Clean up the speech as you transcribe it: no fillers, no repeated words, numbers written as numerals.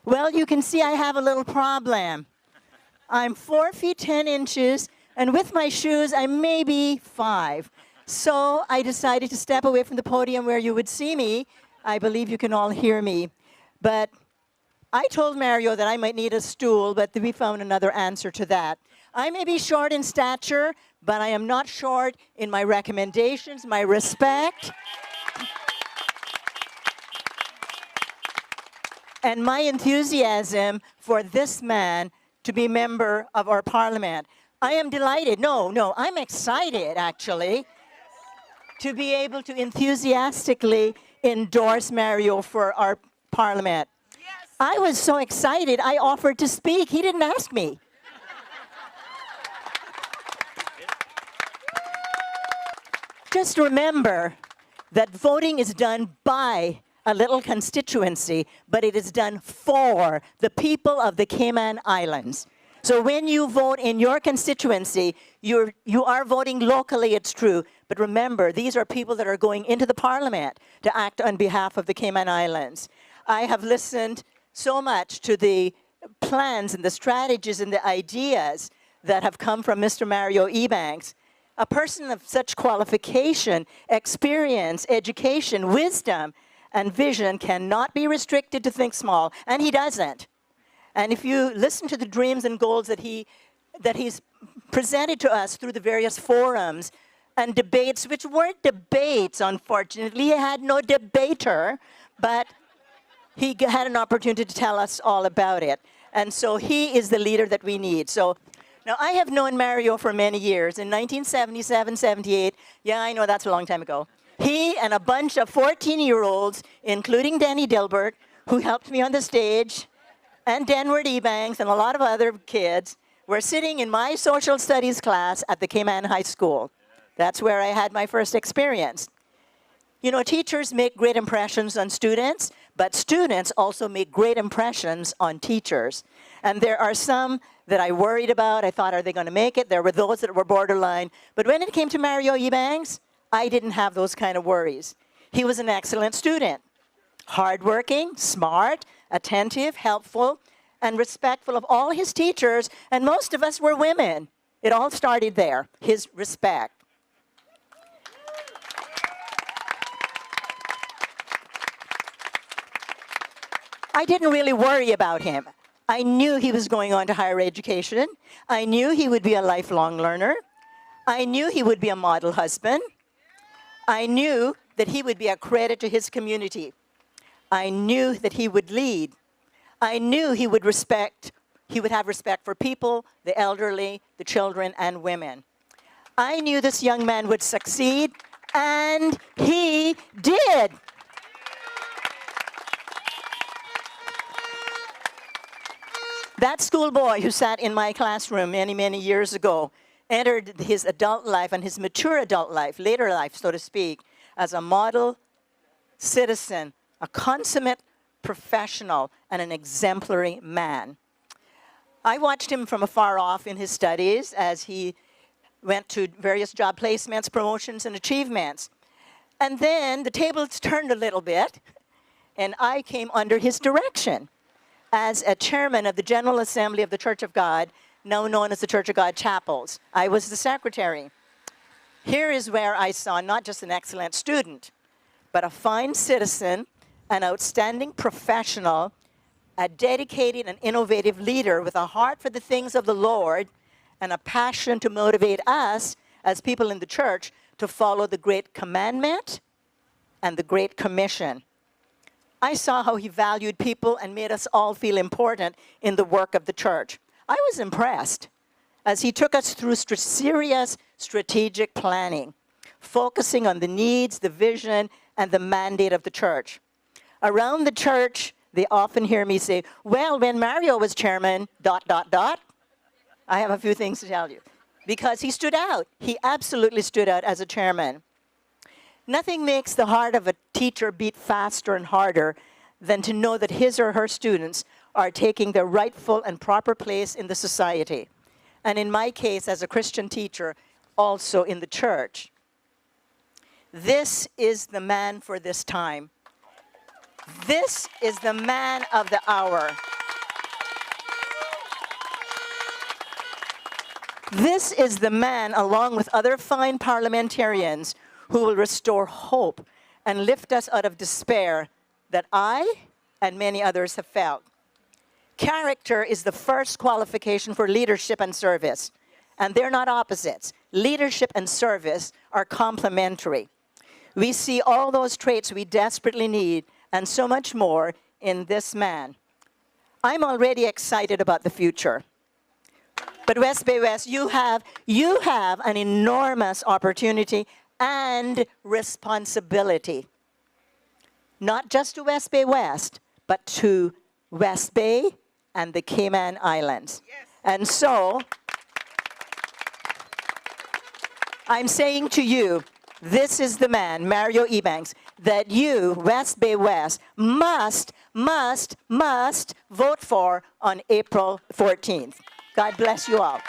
Well, you can see I have a little problem. I'm 4 feet 10 inches, and with my shoes, I'm maybe 5. So I decided to step away from the podium where you would see me. I believe you can all hear me. But I told Mario that I might need a stool, but we found another answer to that. I may be short in stature, but I am not short in my recommendations, my respect, and my enthusiasm for this man to be member of our parliament. I am delighted, no, I'm excited actually, to be able to enthusiastically endorse Mario for our parliament. Yes. I was so excited, I offered to speak. He didn't ask me. Just remember that voting is done by a little constituency, but it is done for the people of the Cayman Islands. So when you vote in your constituency, you are voting locally, it's true, but remember, these are people that are going into the parliament to act on behalf of the Cayman Islands. I have listened so much to the plans and the strategies and the ideas that have come from Mr. Mario Ebanks. A person of such qualification, experience, education, wisdom, and vision cannot be restricted to think small, and he doesn't. And if you listen to the dreams and goals that he's presented to us through the various forums and debates, which weren't debates, unfortunately. He had no debater, but he had an opportunity to tell us all about it. And so he is the leader that we need. So now, I have known Mario for many years. In 1977, 78, yeah, I know that's a long time ago. He and a bunch of 14-year-olds, including Danny Dilbert, who helped me on the stage, and Denward Ebanks, and a lot of other kids, were sitting in my social studies class at the Cayman High School. That's where I had my first experience. You know, teachers make great impressions on students, but students also make great impressions on teachers. And there are some that I worried about. I thought, are they going to make it? There were those that were borderline. But when it came to Mario Ebanks, I didn't have those kind of worries. He was an excellent student, hardworking, smart, attentive, helpful, and respectful of all his teachers, and most of us were women. It all started there, his respect. I didn't really worry about him. I knew he was going on to higher education. I knew he would be a lifelong learner. I knew he would be a model husband. I knew that he would be a credit to his community. I knew that he would lead. I knew he would have respect for people, the elderly, the children, and women. I knew this young man would succeed, and he did. That schoolboy who sat in my classroom many, many years ago entered his adult life and his mature adult life, later life, so to speak, as a model citizen, a consummate professional, and an exemplary man. I watched him from afar off in his studies as he went to various job placements, promotions, and achievements. And then the tables turned a little bit, and I came under his direction as a chairman of the General Assembly of the Church of God, now known as the Church of God Chapels. I was the secretary. Here is where I saw not just an excellent student, but a fine citizen, an outstanding professional, a dedicated and innovative leader with a heart for the things of the Lord and a passion to motivate us as people in the church to follow the Great Commandment and the Great Commission. I saw how he valued people and made us all feel important in the work of the church. I was impressed as he took us through serious strategic planning, focusing on the needs, the vision, and the mandate of the church. Around the church, they often hear me say, well, when Mario was chairman, ... I have a few things to tell you. Because he stood out. He absolutely stood out as a chairman. Nothing makes the heart of a teacher beat faster and harder than to know that his or her students are taking their rightful and proper place in the society. And in my case, as a Christian teacher, also in the church. This is the man for this time. This is the man of the hour. This is the man, along with other fine parliamentarians, who will restore hope and lift us out of despair that I and many others have felt. Character is the first qualification for leadership and service, and they're not opposites. Leadership and service are complementary. We see all those traits we desperately need and so much more in this man. I'm already excited about the future. But West Bay West, you have an enormous opportunity and responsibility. Not just to West Bay West, but to West Bay and the Cayman Islands. Yes. And so, I'm saying to you, this is the man, Marjorie Ebanks, that you, West Bay West, must vote for on April 14th. God bless you all.